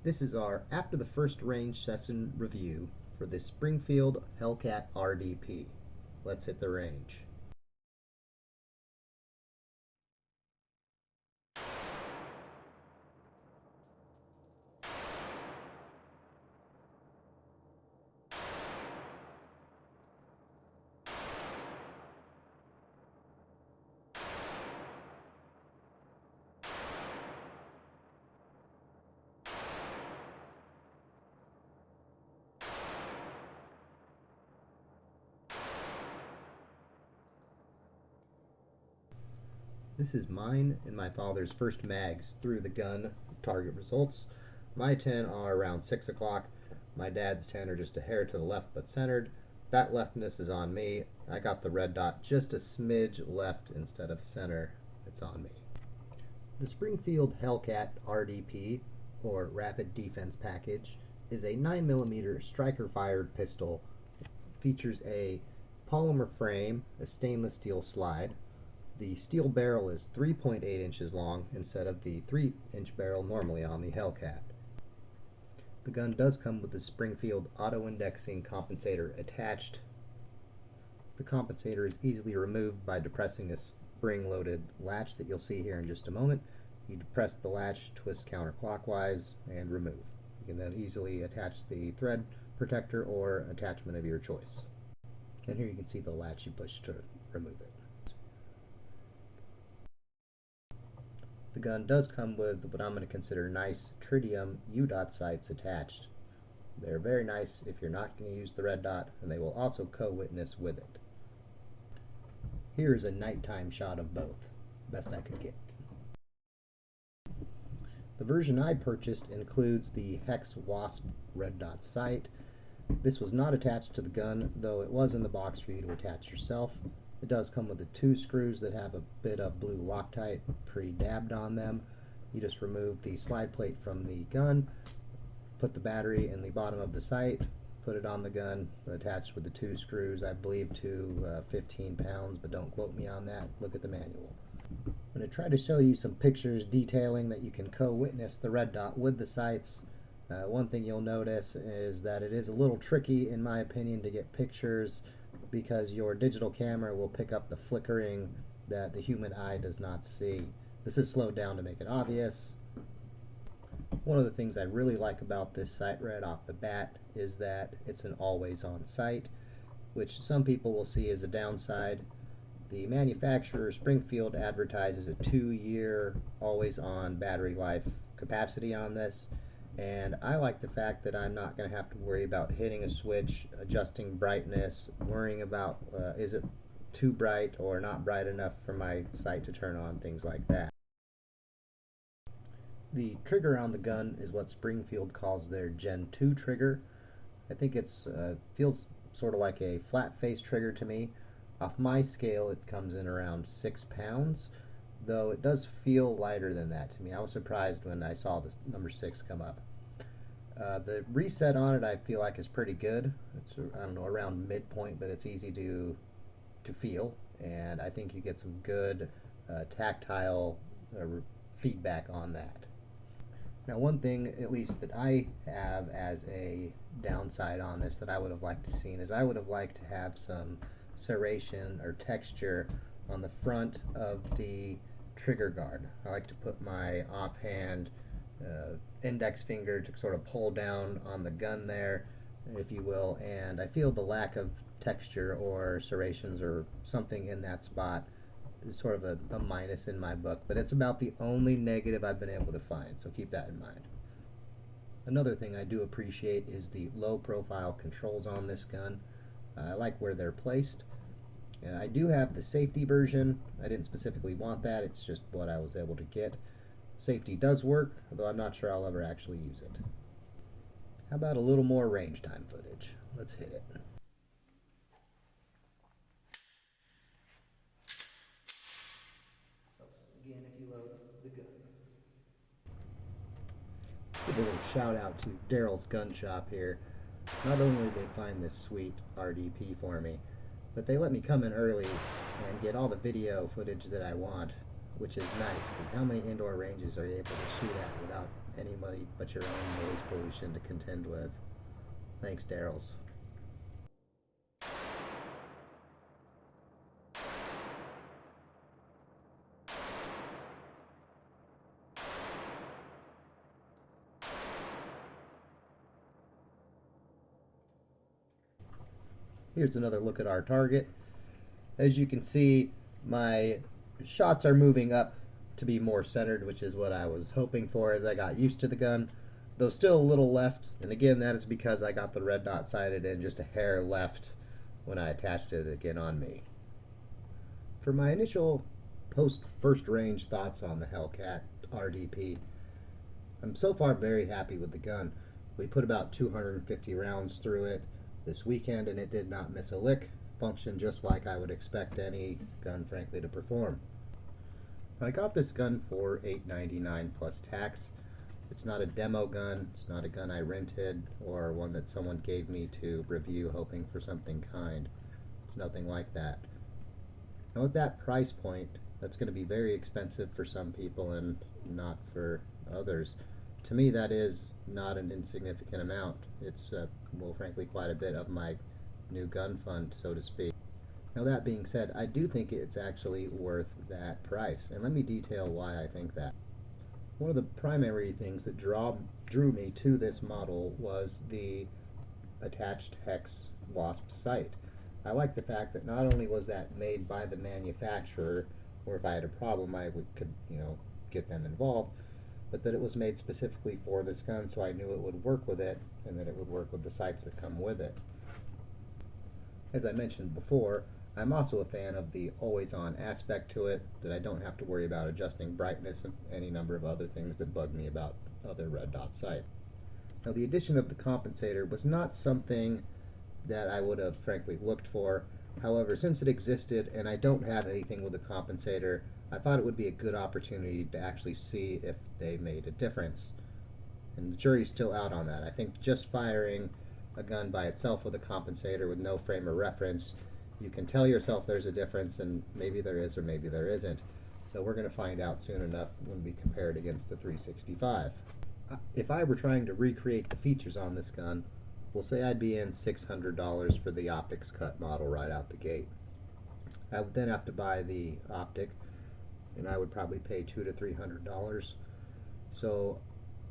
This is our after the first range session review for the Springfield Hellcat RDP. Let's hit the range. This is mine and my father's first mags through the gun target results. My 10 are around 6 o'clock. My dad's 10 are just a hair to the left but centered. That leftness is on me. I got the red dot just a smidge left instead of center. It's on me. The Springfield Hellcat RDP, or Rapid Defense Package, is a 9mm striker-fired pistol. It features a polymer frame, a stainless steel slide. The steel barrel is 3.8 inches long instead of the 3-inch barrel normally on the Hellcat. The gun does come with the Springfield auto-indexing compensator attached. The compensator is easily removed by depressing a spring-loaded latch that you'll see here in just a moment. You depress the latch, twist counterclockwise, and remove. You can then easily attach the thread protector or attachment of your choice. And here you can see the latch you push to remove it. The gun does come with what I'm going to consider nice tritium U-dot sights attached. They're very nice if you're not going to use the red dot, and they will also co-witness with it. Here's a nighttime shot of both, best I could get. The version I purchased includes the Hex Wasp red dot sight. This was not attached to the gun, though it was in the box for you to attach yourself. It does come with the 2 screws that have a bit of blue Loctite pre-dabbed on them. You just remove the slide plate from the gun, put the battery in the bottom of the sight, put it on the gun, attached with the 2 screws, I believe to 15 pounds, but don't quote me on that. Look at the manual. I'm going to try to show you some pictures detailing that you can co-witness the red dot with the sights. One thing you'll notice is that it is a little tricky, in my opinion, to get pictures because your digital camera will pick up the flickering that the human eye does not see. This is slowed down to make it obvious. One of the things I really like about this sight right off the bat is that it's an always-on sight, which some people will see as a downside. The manufacturer, Springfield, advertises a 2-year always-on battery life capacity on this. And I like the fact that I'm not going to have to worry about hitting a switch, adjusting brightness, worrying about is it too bright or not bright enough for my sight to turn on, things like that. The trigger on the gun is what Springfield calls their Gen 2 trigger. I think it feels sort of like a flat face trigger to me. Off my scale it comes in around 6 pounds. Though it does feel lighter than that to me. I was surprised when I saw this number 6 come up. The reset on it I feel like is pretty good. It's, I don't know, around midpoint, but it's easy to feel, and I think you get some good tactile feedback on that. Now, one thing at least that I have as a downside on this that I would have liked to see is I would have liked to have some serration or texture on the front of the trigger guard. I like to put my offhand index finger to sort of pull down on the gun there, if you will, and I feel the lack of texture or serrations or something in that spot is sort of a minus in my book, but it's about the only negative I've been able to find, so keep that in mind. Another thing I do appreciate is the low profile controls on this gun. I like where they're placed. I do have the safety version. I didn't specifically want that, it's just what I was able to get. Safety does work, although I'm not sure I'll ever actually use it. How about a little more range time footage? Let's hit it. Again, if you load the gun. Give a little shout out to Daryl's Gun Shop here. Not only did they find this sweet RDP for me, but they let me come in early and get all the video footage that I want, which is nice, because how many indoor ranges are you able to shoot at without anybody but your own noise pollution to contend with. Thanks, Daryl's. Here's another look at our target. As you can see, my shots are moving up to be more centered, which is what I was hoping for as I got used to the gun. Though still a little left, and again that is because I got the red dot sighted in just a hair left when I attached it again on me. For my initial post-first range thoughts on the Hellcat RDP, I'm so far very happy with the gun. We put about 250 rounds through it this weekend and it did not miss a lick. Functioned just like I would expect any gun, frankly, to perform. I got this gun for $8.99 plus tax. It's not a demo gun, it's not a gun I rented or one that someone gave me to review hoping for something kind. It's nothing like that. Now at that price point, that's going to be very expensive for some people and not for others. To me, that is not an insignificant amount. It's, well, frankly, quite a bit of my new gun fund, so to speak. Now that being said, I do think it's actually worth that price, and let me detail why I think that. One of the primary things that drew me to this model was the attached hex wasp sight. I like the fact that not only was that made by the manufacturer, or if I had a problem I could get them involved, but that it was made specifically for this gun, so I knew it would work with it and that it would work with the sights that come with it. As I mentioned before, I'm also a fan of the always-on aspect to it, that I don't have to worry about adjusting brightness and any number of other things that bug me about other red dot sights. Now the addition of the compensator was not something that I would have frankly looked for. However, since it existed and I don't have anything with a compensator, I thought it would be a good opportunity to actually see if they made a difference. And the jury's still out on that. I think just firing a gun by itself with a compensator with no frame of reference, you can tell yourself there's a difference, and maybe there is or maybe there isn't. Though we're going to find out soon enough when we compare it against the 365. If I were trying to recreate the features on this gun, we'll say I'd be in $600 for the optics cut model right out the gate. I would then have to buy the optic, and I would probably pay $200 to $300. So,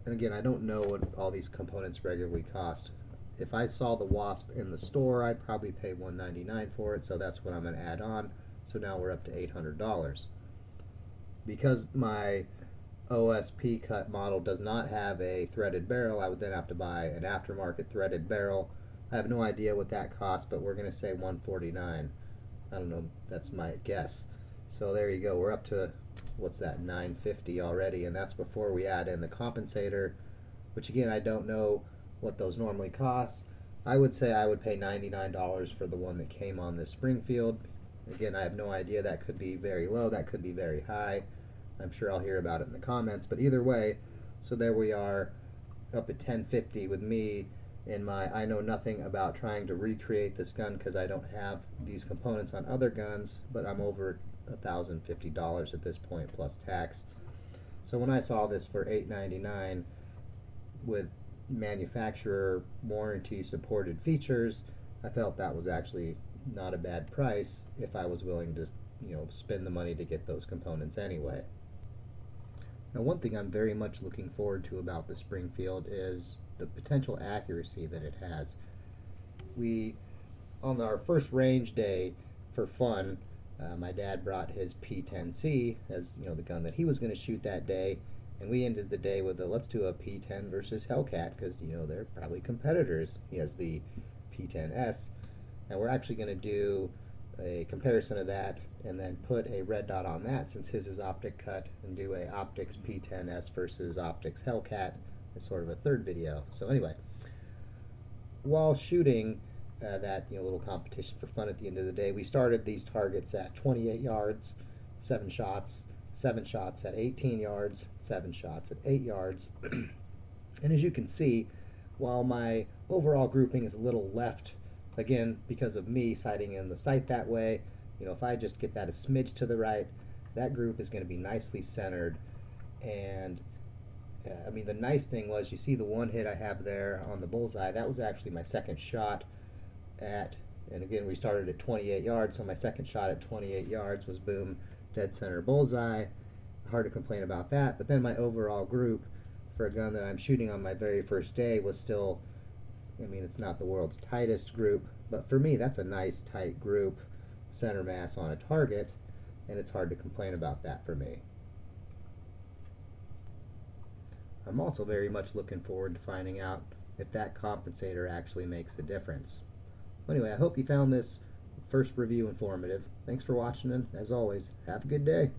and again, I don't know what all these components regularly cost. If I saw the Wasp in the store, I'd probably pay $199 for it, so that's what I'm going to add on. So now we're up to $800. Because my OSP cut model does not have a threaded barrel, I would then have to buy an aftermarket threaded barrel. I have no idea what that costs, but we're going to say $149. I don't know, that's my guess. So there you go, we're up to, what's that, $950 already, and that's before we add in the compensator, which again, I don't know what those normally cost. I would say I would pay $99 for the one that came on this Springfield. Again, I have no idea, that could be very low, that could be very high. I'm sure I'll hear about it in the comments, but either way, so there we are, up at $1050 with me in my I know nothing about trying to recreate this gun because I don't have these components on other guns, but I'm over $1,050 at this point plus tax. So when I saw this for $899 with manufacturer warranty supported features, I felt that was actually not a bad price if I was willing to spend the money to get those components anyway. Now one thing I'm very much looking forward to about the Springfield is the potential accuracy that it has. We, on our first range day for fun, my dad brought his P10C as the gun that he was going to shoot that day, and we ended the day with let's do a P10 versus Hellcat because they're probably competitors. He has the P10S, and we're actually going to do a comparison of that and then put a red dot on that since his is optic cut, and do a optics P10S versus optics Hellcat as sort of a third video. So anyway, while shooting that little competition for fun at the end of the day, we started these targets at 28 yards, 7 shots, 7 shots at 18 yards, 7 shots at 8 yards. And as you can see, while my overall grouping is a little left, again, because of me sighting in the sight that way, if I just get that a smidge to the right, that group is going to be nicely centered. And I mean, the nice thing was, you see the one hit I have there on the bullseye, that was actually my second shot at, and again, we started at 28 yards, so my second shot at 28 yards was boom, dead center bullseye. Hard to complain about that. But then my overall group for a gun that I'm shooting on my very first day was still, I mean, it's not the world's tightest group, but for me, that's a nice tight group, center mass on a target, and it's hard to complain about that for me. I'm also very much looking forward to finding out if that compensator actually makes a difference. Anyway, I hope you found this first review informative. Thanks for watching, and as always, have a good day.